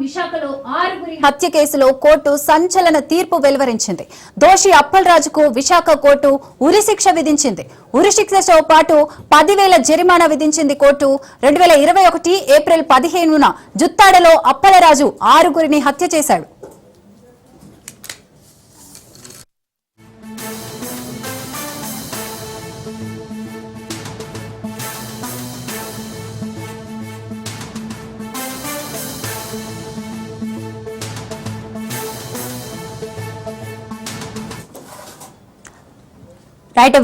విశాఖలో ఆరుగురి హత్య కేసులో కోర్టు సంచలన తీర్పు వెలువరించింది. దోషి అప్పలరాజుకు విశాఖ కోర్టు ఉరిశిక్ష విధించింది. ఉరిశిక్షతో పాటు 10,000 జరిమానా విధించింది కోర్టు. 2021 ఏప్రిల్ 15న జుత్తాడలో అప్పలరాజు ఆరుగురిని హత్య చేశాడు.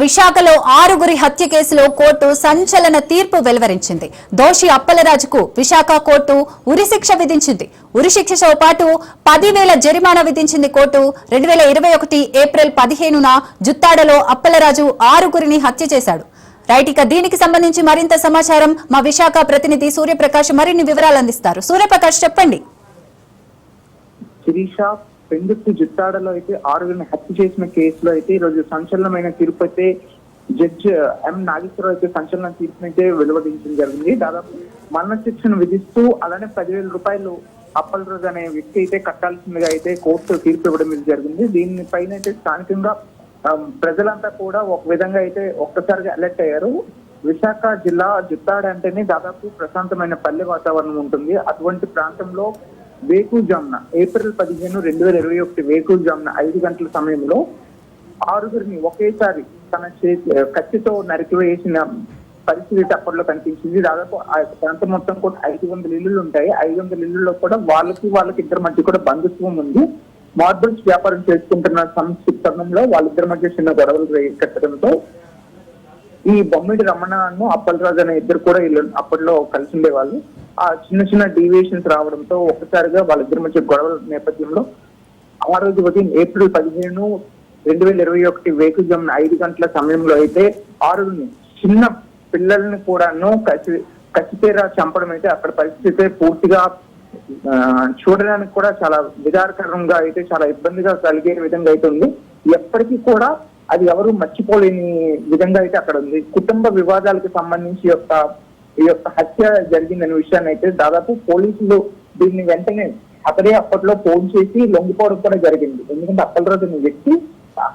విశాఖలో ఆరుగురి హత్య కేసులో కోర్టు సంచలన తీర్పు వెలువరించింది. దోషి అప్పలరాజుకు విశాఖ కోర్టు ఉరిశిక్ష విధించింది. ఉరిశిక్షతో పాటు 10,000 జరిమానా విధించింది కోర్టు. 2021 ఏప్రిల్ 15న జుత్తాడలో అప్పలరాజు ఆరుగురిని హత్య చేశాడు. ఇక దీనికి సంబంధించి మరింత సమాచారం మా విశాఖ ప్రతినిధి సూర్యప్రకాష్ మరిన్ని వివరాలు అందిస్తారు. సూర్యప్రకాష్, చెప్పండి. పెందుర్తి జుత్తాడలో అయితే ఆరుగురిని హత్య చేసిన కేసులో అయితే ఈరోజు సంచలనమైన తీర్పు అయితే జడ్జి ఎం నాగేశ్వరరావు అయితే సంచలన తీర్పును అయితే వెలువడించడం జరిగింది. దాదాపు మరణ శిక్షను విధిస్తూ అలానే 10,000 రూపాయలు అప్పలరాజు అనే వ్యక్తి అయితే కట్టాల్సిందిగా అయితే కోర్టు తీర్పు ఇవ్వడం జరిగింది. దీనిపైన అయితే స్థానికంగా ప్రజలంతా కూడా ఒక విధంగా అయితే ఒక్కసారిగా అలర్ట్ అయ్యారు. విశాఖ జిల్లా జుత్తాడ అంటేనే దాదాపు ప్రశాంతమైన పల్లె వాతావరణం ఉంటుంది. అటువంటి ప్రాంతంలో వేకుజామున ఏప్రిల్ 15, 2021 వేకుజామున 5 గంటల సమయంలో ఆరుగురిని ఒకేసారి తన కత్తితో నరికివేసిన పరిస్థితి అప్పట్లో కనిపించింది. దాదాపు ఆ ప్రాంతం మొత్తం కూడా 500 ఇళ్లు ఉంటాయి. 500 ఇళ్లలో కూడా వాళ్ళకి ఇద్దరి మధ్య కూడా బంధుత్వం ఉంది. మార్బుల్స్ వ్యాపారం చేసుకుంటున్న సంక్షిప్తంలో వాళ్ళిద్దరి మధ్య చిన్న గొడవలు కట్టడంతో ఈ బొమ్మిడి రమణను అప్పలరాజు అనే ఇద్దరు కూడా వీళ్ళు అప్పట్లో కలిసి ఉండేవాళ్ళు. ఆ చిన్న డీవియేషన్స్ రావడంతో ఒక్కసారిగా వాళ్ళిద్దరి మధ్య గొడవల నేపథ్యంలో ఆ రోజు ఉదయం ఏప్రిల్ 15, 2021 వేకుజామున 5 గంటల సమయంలో అయితే ఆరుగురిని చిన్న పిల్లల్ని కూడాను కసితేరా చంపడం అయితే అక్కడ పరిస్థితి పూర్తిగా చూడడానికి కూడా చాలా విధారకరంగా అయితే చాలా ఇబ్బందిగా కలిగే విధంగా అయితే ఉంది. ఎప్పటికీ కూడా అది ఎవరు మర్చిపోలేని విధంగా అయితే అక్కడ ఉంది. కుటుంబ వివాదాలకు సంబంధించి ఈ యొక్క హత్య జరిగిందనే విషయాన్ని అయితే దాదాపు పోలీసులు దీన్ని వెంటనే అప్పట్లో ఫోన్ చేసి లొంగిపోవడం కూడా జరిగింది. ఎందుకంటే అప్పలరాజు అనే వ్యక్తి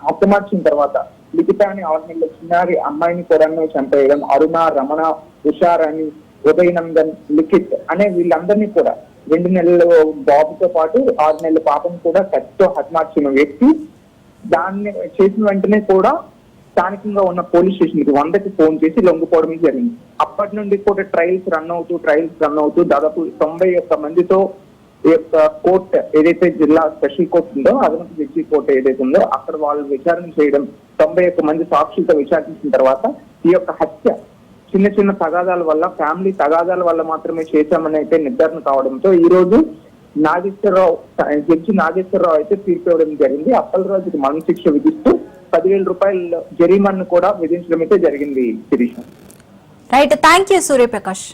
హతమార్చిన తర్వాత లిఖిత అని 6 నెలల చిన్నారి అమ్మాయిని కూడా చంపేయడం, అరుణ, రమణ, ఉషారాణి, ఉదయనందన్, లిఖిత్ అనే వీళ్ళందరినీ కూడా 2 నెలల బాబుతో పాటు 6 నెలల పాపను కూడా కత్తితో హతమార్చిన వ్యక్తి దాన్ని చేసిన వెంటనే కూడా స్థానికంగా ఉన్న పోలీస్ స్టేషన్ కి 100కి ఫోన్ చేసి లొంగిపోవడం జరిగింది. అప్పటి నుండి కూడా ట్రయల్స్ రన్ అవుతూ దాదాపు 91 మందితో ఈ యొక్క కోర్టు ఏదైతే జిల్లా స్పెషల్ కోర్టు ఉందో, అదనపు జడ్జి కోర్టు ఏదైతే ఉందో అక్కడ వాళ్ళు విచారణ చేయడం, 91 మంది సాక్షులతో విచారించిన తర్వాత ఈ యొక్క హత్య చిన్న తగాదాల వల్ల, ఫ్యామిలీ తగాదాల వల్ల మాత్రమే చేశామని అయితే నిర్ధారణ కావడంతో ఈ రోజు జడ్జి నాగేశ్వరరావు అయితే తీర్పు ఇవ్వడం జరిగింది. అప్పలరాజుకి మరణ శిక్ష విధిస్తూ 10,000 రూపాయల జరిమానాను కూడా విధించడం అయితే జరిగింది. శిరీష. Thank you Suryaprakash.